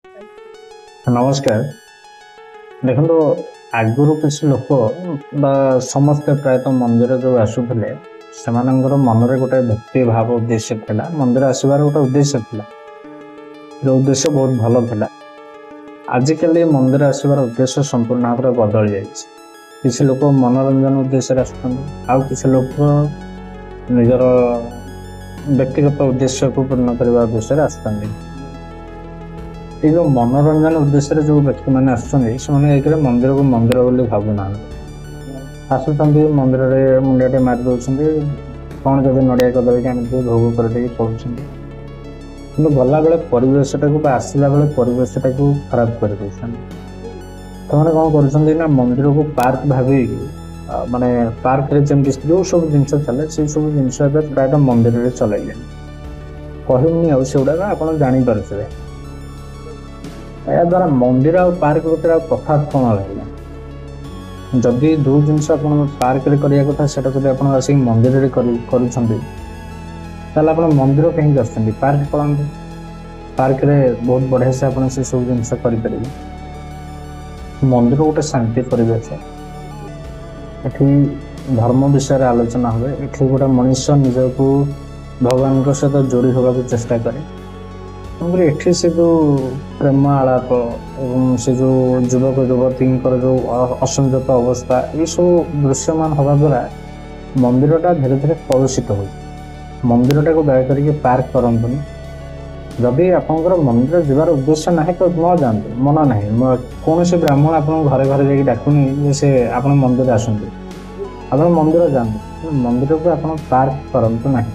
ନମସ୍କାର। ଦେଖନ୍ତୁ, ଆଗରୁ କିଛି ଲୋକ ବା ସମସ୍ତେ ପ୍ରାୟତଃ ମନ୍ଦିର ଯୋଉ ଆସୁଥିଲେ ସେମାନଙ୍କର ମନରେ ଗୋଟେ ଭକ୍ତି ଭାବ ଉଦ୍ଦେଶ୍ୟ ଥିଲା। ମନ୍ଦିର ଆସିବାର ଗୋଟେ ଉଦ୍ଦେଶ୍ୟ ଥିଲା, ଯୋଉ ଉଦ୍ଦେଶ୍ୟ ବହୁତ ଭଲ ଥିଲା। ଆଜିକାଲି ମନ୍ଦିର ଆସିବାର ଉଦ୍ଦେଶ୍ୟ ସମ୍ପୂର୍ଣ୍ଣ ଭାବରେ ବଦଳି ଯାଇଛି। କିଛି ଲୋକ ମନୋରଞ୍ଜନ ଉଦ୍ଦେଶ୍ୟରେ ଆସୁଛନ୍ତି, ଆଉ କିଛି ଲୋକ ନିଜର ବ୍ୟକ୍ତିଗତ ଉଦ୍ଦେଶ୍ୟକୁ ପୂର୍ଣ୍ଣ କରିବା ଉଦ୍ଦେଶ୍ୟରେ ଆସୁଛନ୍ତି। ଏଇ ଯୋଉ ମନୋରଞ୍ଜନ ଉଦ୍ଦେଶ୍ୟରେ ଯୋଉ ବ୍ୟକ୍ତିମାନେ ଆସୁଛନ୍ତି ସେମାନେ ଏକରେ ମନ୍ଦିରକୁ ମନ୍ଦିର ବୋଲି ଭାବୁନାହାନ୍ତି। ଆସୁଛନ୍ତି ମନ୍ଦିରରେ ମୁଣ୍ଡିଆଟେ ମାରି ଦଉଛନ୍ତି, କଣ ଯଦି ନଡିଆ କଦଳୀ ଆଣିକି ଭୋଗ କରିଦେଇକି ପଳଉଛନ୍ତି। କିନ୍ତୁ ଗଲାବେଳେ ପରିବେଶଟାକୁ ବା ଆସିଲା ବେଳେ ପରିବେଶଟାକୁ ଖରାପ କରିଦଉଛନ୍ତି। ସେମାନେ କଣ କରୁଛନ୍ତି ନା ମନ୍ଦିରକୁ ପାର୍କ ଭାବିକି ମାନେ ପାର୍କରେ ଯେମିତି ଯୋଉ ସବୁ ଜିନିଷ ଚାଲେ ସେଇ ସବୁ ଜିନିଷ ଏବେ ପ୍ରାୟତଃ ମନ୍ଦିରରେ ଚଲେଇଲେଣି। କହିବୁନି ଆଉ ସେଗୁଡାକ ଆପଣ ଜାଣିପାରୁଥିବେ। ଏହା ଦ୍ୱାରା ମନ୍ଦିର ଆଉ ପାର୍କ ଭିତରେ ଆଉ ତଫାତ୍ କଣ ରହିଲା? ଯଦି ଯୋଉ ଜିନିଷ ଆପଣ ପାର୍କରେ କରିବା କଥା ସେଟା ଯଦି ଆପଣ ଆସିକି ମନ୍ଦିରରେ କରୁଛନ୍ତି, ତାହେଲେ ଆପଣ ମନ୍ଦିର କାହିଁକି ଆସୁଛନ୍ତି? ପାର୍କ ପଳାନ୍ତୁ, ପାର୍କରେ ବହୁତ ବଢିଆ ସେ ଆପଣ ସେ ସବୁ ଜିନିଷ କରିପାରିବେ। ମନ୍ଦିର ଗୋଟେ ଶାନ୍ତି ପରିବେଶ, ଏଠି ଧର୍ମ ବିଷୟରେ ଆଲୋଚନା ହୁଏ। ଏଠି ଗୋଟେ ମଣିଷ ନିଜକୁ ଭଗବାନଙ୍କ ସହିତ ଯୋଡି ହେବାକୁ ଚେଷ୍ଟା କରେ। ତେଣୁକରି ଏଠି ସେ ଯୋଉ ପ୍ରେମ ଆଳାପ ଏବଂ ସେ ଯୋଉ ଯୁବକ ଯୁବତୀଙ୍କର ଯୋଉ ଅସଂଯତ ଅବସ୍ଥା ଏସବୁ ଦୃଶ୍ୟମାନ ହବା ଦ୍ୱାରା ମନ୍ଦିରଟା ଧୀରେ ଧୀରେ କଳୁଷିତ ହଉଛି। ମନ୍ଦିରଟାକୁ ଦୟାକରିକି ପାର୍କ କରନ୍ତୁନି। ଯଦି ଆପଣଙ୍କର ମନ୍ଦିର ଯିବାର ଉଦ୍ଦେଶ୍ୟ ନାହିଁ ତ ନ ଯାଆନ୍ତୁ, ମନା ନାହିଁ। କୌଣସି ବ୍ରାହ୍ମଣ ଆପଣଙ୍କ ଘରେ ଘରେ ଯାଇକି ଡାକୁନି ଯେ ସେ ଆପଣ ମନ୍ଦିର ଆସନ୍ତୁ, ଆପଣ ମନ୍ଦିର ଯାଆନ୍ତୁ, ମନ୍ଦିରକୁ ଆପଣ ପାର୍କ କରନ୍ତୁ ନାହିଁ।